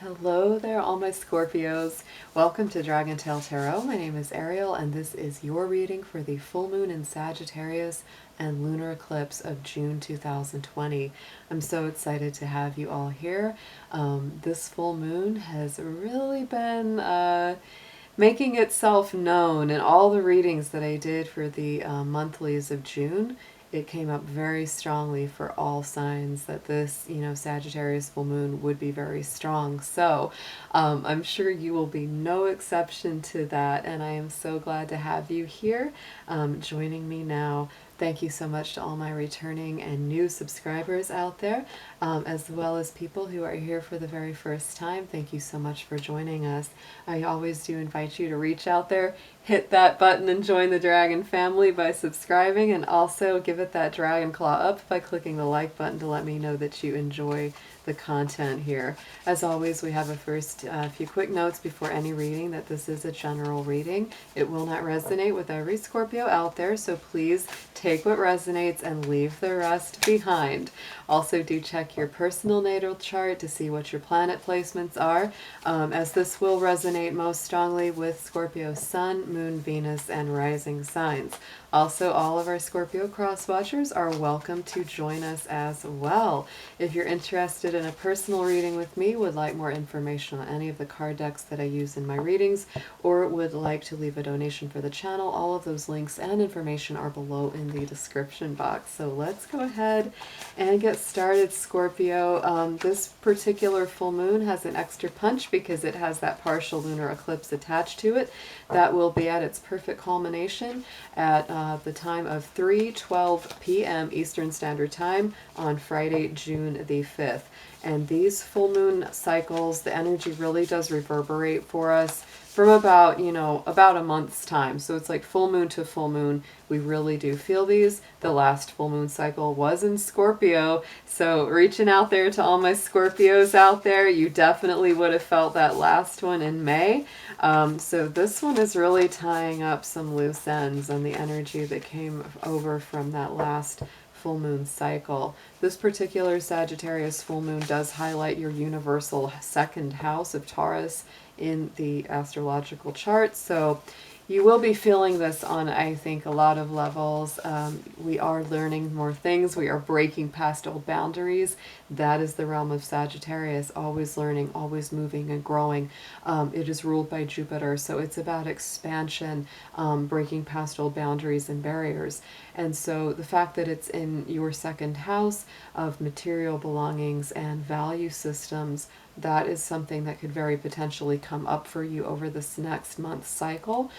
Hello there, all my Scorpios. Welcome to DragonTaleTarot. My name is Ariel, and this is your reading for the full moon in Sagittarius and lunar eclipse of June 2020. I'm so excited to have you all here. This full moon has really been making itself known in all the readings that I did for the monthlies of June. It came up very strongly for all signs that this, Sagittarius full moon would be very strong. So I'm sure you will be no exception to that. And I am so glad to have you here joining me now. Thank you so much to all my returning and new subscribers out there, as well as people who are here for the very first time. Thank you so much for joining us. I always do invite you to reach out there, hit that button and join the Dragon family by subscribing, and also give it that dragon claw up by clicking the like button to let me know that you enjoy the content here. As always, we have a few quick notes before any reading that this is a general reading. It will not resonate with every Scorpio out there, so please take what resonates and leave the rest behind. Also, do check your personal natal chart to see what your planet placements are, as this will resonate most strongly with Scorpio Sun, Moon, Venus, and rising signs. Also, all of our Scorpio cross-watchers are welcome to join us as well. If you're interested in a personal reading with me, would like more information on any of the card decks that I use in my readings, or would like to leave a donation for the channel, all of those links and information are below in the description box. So let's go ahead and get started, Scorpio. This particular full moon has an extra punch because it has that partial lunar eclipse attached to it. That will be at its perfect culmination at the time of 3:12 p.m. Eastern Standard Time on Friday, June the 5th. And these full moon cycles, the energy really does reverberate for us from about a month's time. So it's like full moon to full moon. We really do feel these. The last full moon cycle was in Scorpio. So reaching out there to all my Scorpios out there, you definitely would have felt that last one in May. So this one is really tying up some loose ends on the energy that came over from that last full moon cycle. This particular Sagittarius full moon does highlight your universal second house of Taurus in the astrological chart. So you will be feeling this on, I think, a lot of levels. We are learning more things. We are breaking past old boundaries. That is the realm of Sagittarius, always learning, always moving and growing. It is ruled by Jupiter, so it's about expansion, breaking past old boundaries and barriers. And so the fact that it's in your second house of material belongings and value systems, that is something that could very potentially come up for you over this next month cycle.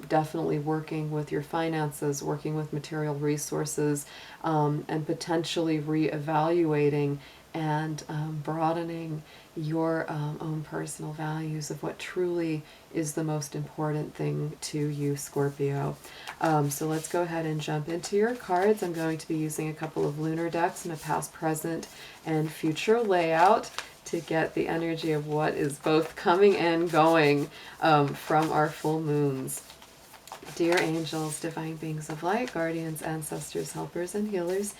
Definitely working with your finances, working with material resources, and potentially reevaluating and broadening your own personal values of what truly is the most important thing to you, Scorpio. So let's go ahead and jump into your cards. I'm going to be using a couple of lunar decks in a past, present, and future layout to get the energy of what is both coming and going from our full moons. Dear angels, divine beings of light, guardians, ancestors, helpers, and healers,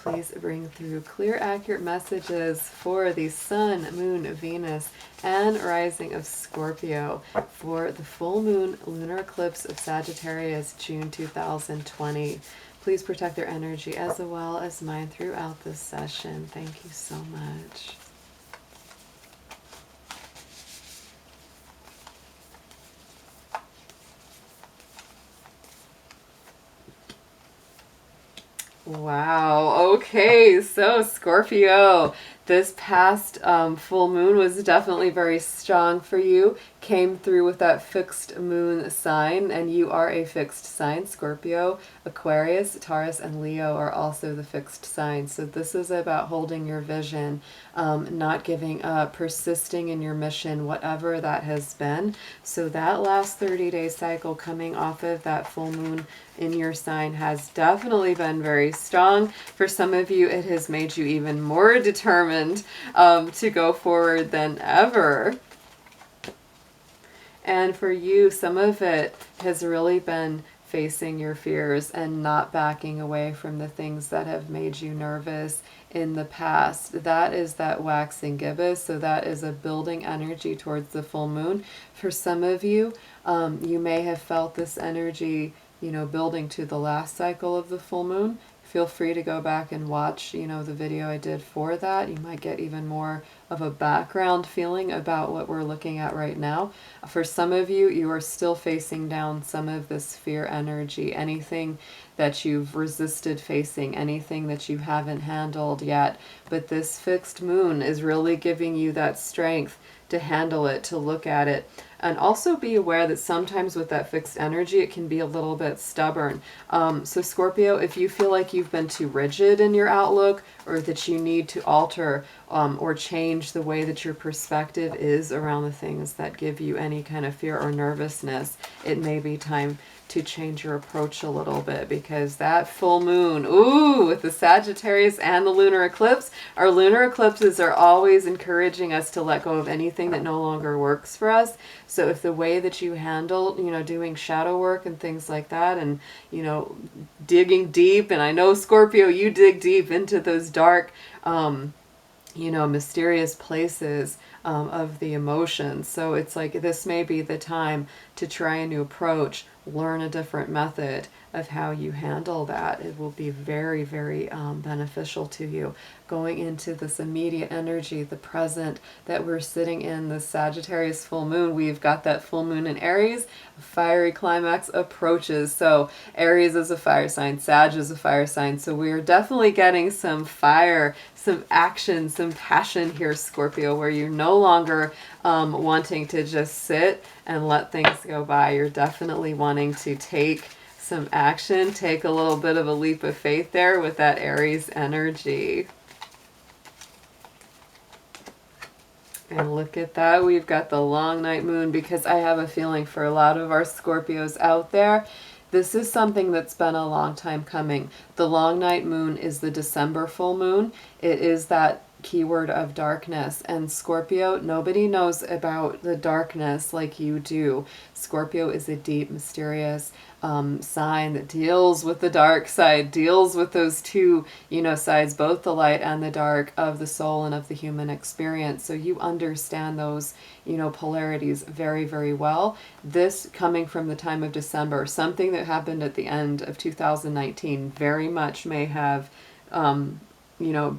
please bring through clear, accurate messages for the Sun, Moon, Venus, and rising of Scorpio for the full moon lunar eclipse of Sagittarius, June 2020. Please protect their energy as well as mine throughout this session. Thank you so much. Wow. Okay, so Scorpio, this past full moon was definitely very strong for you. Came through with that fixed moon sign, and you are a fixed sign. Scorpio, Aquarius, Taurus, and Leo are also the fixed signs. So this is about holding your vision, not giving up, persisting in your mission, whatever that has been. So that last 30-day cycle coming off of that full moon in your sign has definitely been very strong. For some of you, it has made you even more determined to go forward than ever. And for you, some of it has really been facing your fears and not backing away from the things that have made you nervous in the past. That is that waxing gibbous. So that is a building energy towards the full moon. For some of you, you may have felt this energy, you know, building to the last cycle of the full moon. Feel free to go back and watch, you know, the video I did for that. You might get even more of a background feeling about what we're looking at right now. For some of you, you are still facing down some of this fear energy, anything that you've resisted facing, anything that you haven't handled yet. But this fixed moon is really giving you that strength to handle it, to look at it. And also be aware that sometimes with that fixed energy, it can be a little bit stubborn. So Scorpio, if you feel like you've been too rigid in your outlook, or that you need to alter or change the way that your perspective is around the things that give you any kind of fear or nervousness, it may be time to change your approach a little bit, because that full moon, ooh, with the Sagittarius and the lunar eclipse, our lunar eclipses are always encouraging us to let go of anything that no longer works for us. So if the way that you handle, you know, doing shadow work and things like that, and, you know, digging deep, and I know Scorpio, you dig deep into those dark, you know, mysterious places of the emotions. So it's like this may be the time to try a new approach, learn a different method of how you handle that. It will be very, very beneficial to you. Going into this immediate energy, the present that we're sitting in, the Sagittarius full moon, we've got that full moon in Aries, a fiery climax approaches. So Aries is a fire sign, Sag is a fire sign. So we're definitely getting some fire, some action, some passion here, Scorpio, where you're no longer wanting to just sit and let things go by. You're definitely wanting to take some action, take a little bit of a leap of faith there with that Aries energy. And look at that, we've got the long night moon, because I have a feeling for a lot of our Scorpios out there, this is something that's been a long time coming. The long night moon is the December full moon. It is that keyword of darkness. And Scorpio, nobody knows about the darkness like you do. Scorpio is a deep, mysterious sign that deals with the dark side, deals with those two, you know, sides, both the light and the dark of the soul and of the human experience. So you understand those, you know, polarities very, very well. This coming from the time of December, something that happened at the end of 2019 very much may have, you know,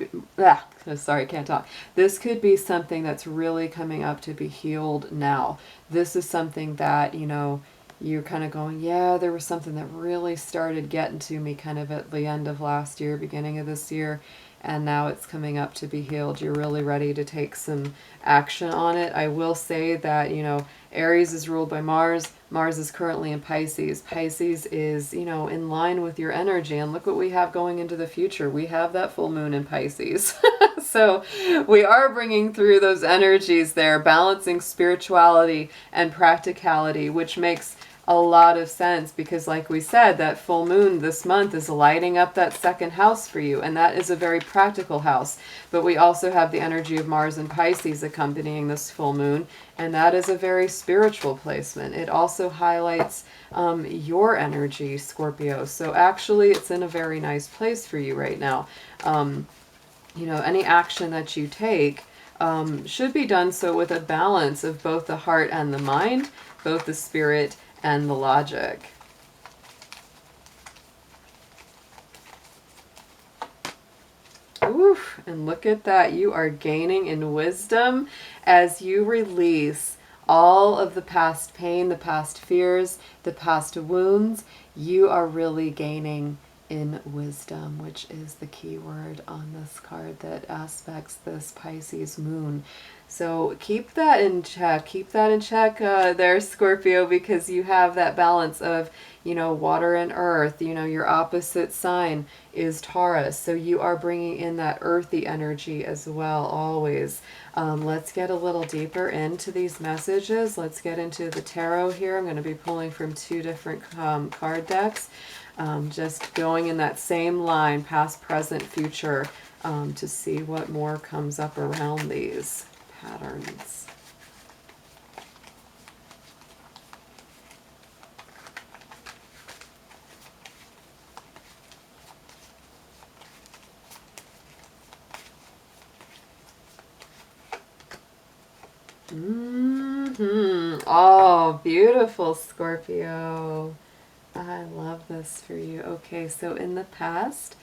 sorry, can't talk. This could be something that's really coming up to be healed now. This is something that, you know, you're kind of going, yeah, there was something that really started getting to me kind of at the end of last year, beginning of this year, and now it's coming up to be healed. You're really ready to take some action on it. I will say that, you know, Aries is ruled by Mars. Mars is currently in Pisces. Pisces is, you know, in line with your energy. And look what we have going into the future. We have that full moon in Pisces. So we are bringing through those energies there, balancing spirituality and practicality, which makes a lot of sense, because like we said, that full moon this month is lighting up that second house for you, and that is a very practical house. But we also have the energy of Mars and Pisces accompanying this full moon, and that is a very spiritual placement. It also highlights your energy, Scorpio. So actually it's in a very nice place for you right now. You know, any action that you take should be done so with a balance of both the heart and the mind, both the spirit and the logic. Oof, and look at that. You are gaining in wisdom as you release all of the past pain, the past fears, the past wounds. You are really gaining in wisdom, which is the key word on this card that aspects this Pisces moon. So keep that in check. Keep that in check there, Scorpio, because you have that balance of, you know, water and earth. You know, your opposite sign is Taurus. So you are bringing in that earthy energy as well, always. Let's get a little deeper into these messages. Let's get into the tarot here. I'm going to be pulling from two different card decks. Just going in that same line, past, present, future, to see what more comes up around these patterns. Oh, beautiful, Scorpio. I love this for you. Okay, so in the past,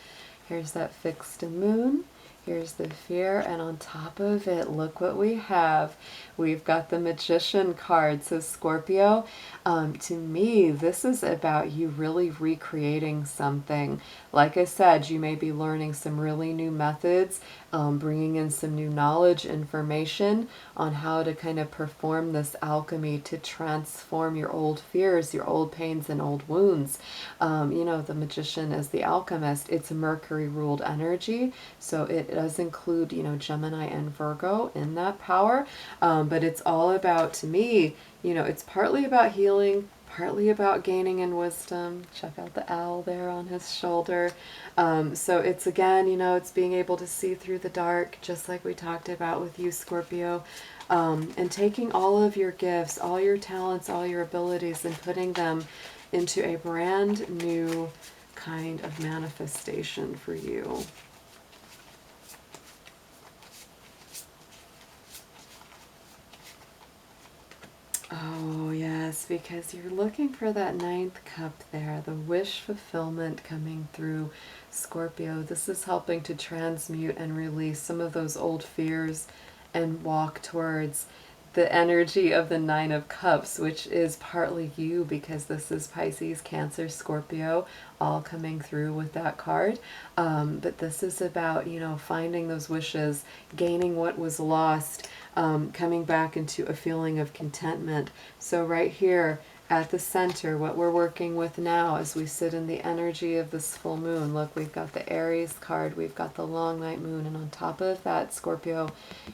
here's that fixed moon. Here's the fear, and on top of it, look what we have. We've got the Magician card. So Scorpio, to me, this is about you really recreating something. Like I said, you may be learning some really new methods, bringing in some new knowledge, information on how to kind of perform this alchemy to transform your old fears, your old pains, and old wounds. You know, the Magician is the alchemist. It's a Mercury ruled energy, so it does include, you know, Gemini and Virgo in that power. But it's all about, to me, you know, it's partly about healing, partly about gaining in wisdom. Check out the owl there on his shoulder. So it's, again, you know, it's being able to see through the dark, just like we talked about with you, Scorpio. And taking all of your gifts, all your talents, all your abilities, and putting them into a brand new kind of manifestation for you. Oh, yes, because you're looking for that ninth cup there, the wish fulfillment coming through, Scorpio. This is helping to transmute and release some of those old fears and walk towards the energy of the Nine of Cups, which is partly you, because this is Pisces, Cancer, Scorpio, all coming through with that card. But this is about, you know, finding those wishes, gaining what was lost, coming back into a feeling of contentment. So right here at the center, what we're working with now as we sit in the energy of this full moon, look, we've got the Aries card, we've got the long night moon, and on top of that, Scorpio,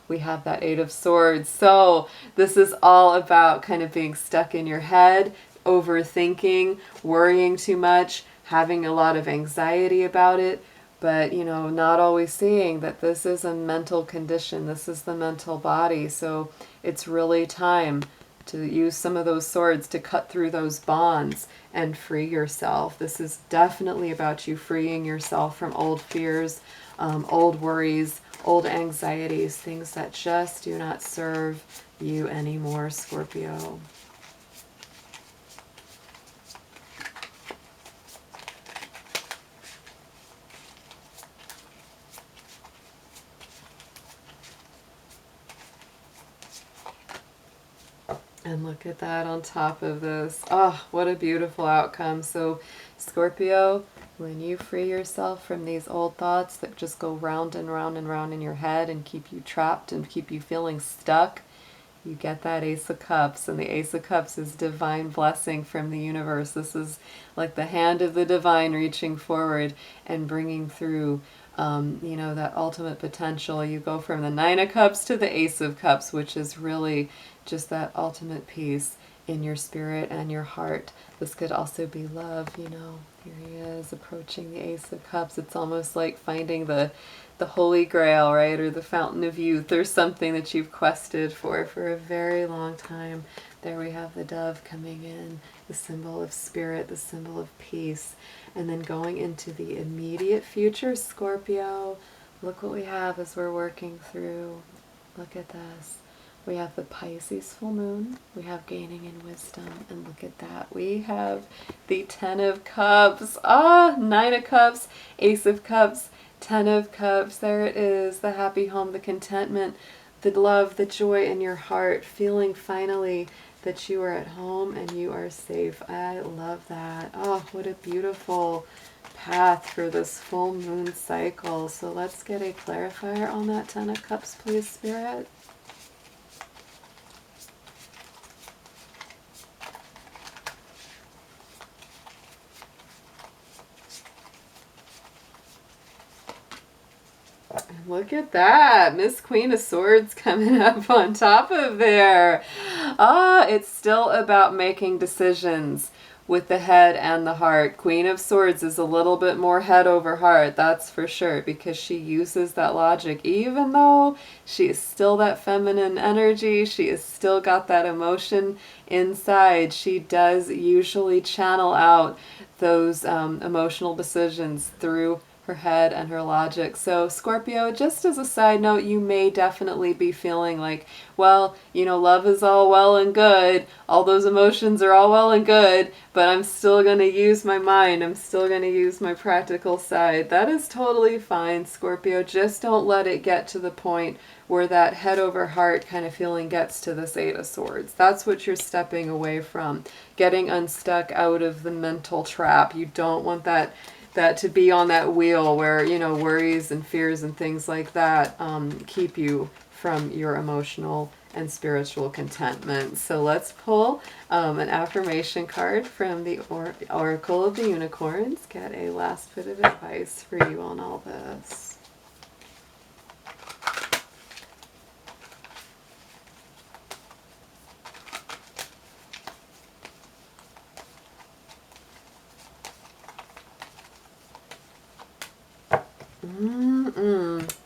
we have that Eight of Swords. So this is all about kind of being stuck in your head, overthinking, worrying too much, having a lot of anxiety about it, but, you know, not always seeing that this is a mental condition. This is the mental body. So it's really time to use some of those swords to cut through those bonds and free yourself. This is definitely about you freeing yourself from old fears, old worries, old anxieties, things that just do not serve you anymore, Scorpio. And look at that on top of this. Oh, what a beautiful outcome. So, Scorpio, when you free yourself from these old thoughts that just go round and round and round in your head and keep you trapped and keep you feeling stuck, you get that Ace of Cups. And the Ace of Cups is divine blessing from the universe. This is like the hand of the divine reaching forward and bringing through you know, that ultimate potential. You go from the Nine of Cups to the Ace of Cups, which is really just that ultimate peace in your spirit and your heart. This could also be love, you know. Here he is approaching the Ace of Cups. It's almost like finding the Holy Grail, right? Or the Fountain of Youth, or something that you've quested for a very long time. There we have the dove coming in, the symbol of spirit, the symbol of peace. And then going into the immediate future, Scorpio, look what we have as we're working through. Look at this. We have the Pisces full moon, we have gaining in wisdom, and look at that. We have the Ten of Cups. Nine of Cups, Ace of Cups, Ten of Cups. There it is, the happy home, the contentment, the love, the joy in your heart, feeling finally that you are at home and you are safe. I love that. Oh, what a beautiful path for this full moon cycle. So let's get a clarifier on that Ten of Cups, please, Spirit. Look at that, Miss Queen of Swords coming up on top of there. It's still about making decisions with the head and the heart. Queen of Swords is a little bit more head over heart, that's for sure, because she uses that logic. Even though she is still that feminine energy, she has still got that emotion inside, she does usually channel out those emotional decisions through her head and her logic. So Scorpio, just as a side note, you may definitely be feeling like, well, you know, love is all well and good, all those emotions are all well and good, but I'm still going to use my mind, I'm still going to use my practical side. That is totally fine, Scorpio. Just don't let it get to the point where that head over heart kind of feeling gets to this Eight of Swords. That's what you're stepping away from, getting unstuck out of the mental trap. You don't want that to be on that wheel where, you know, worries and fears and things like that keep you from your emotional and spiritual contentment. So let's pull an affirmation card from the Oracle of the Unicorns. Get a last bit of advice for you on all this.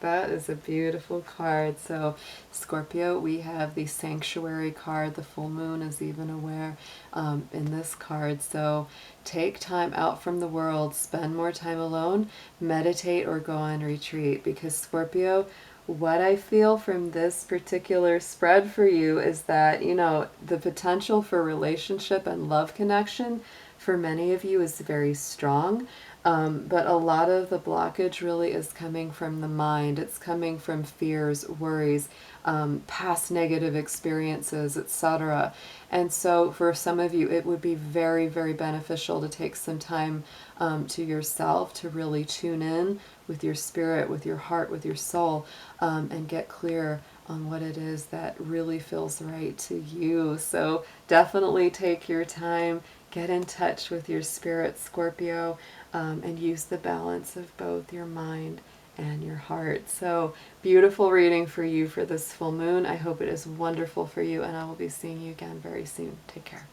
That is a beautiful card. So Scorpio, we have the Sanctuary card. The full moon is even aware in this card. So take time out from the world, spend more time alone, meditate or go on retreat, because Scorpio, what I feel from this particular spread for you is that, you know, the potential for relationship and love connection for many of you is very strong. But a lot of the blockage really is coming from the mind. It's coming from fears, worries, past negative experiences, etc. And so for some of you, it would be very, very beneficial to take some time to yourself to really tune in with your spirit, with your heart, with your soul, and get clear on what it is that really feels right to you. So definitely take your time, get in touch with your spirit, Scorpio, and use the balance of both your mind and your heart. So beautiful reading for you for this full moon. I hope it is wonderful for you, and I will be seeing you again very soon. Take care.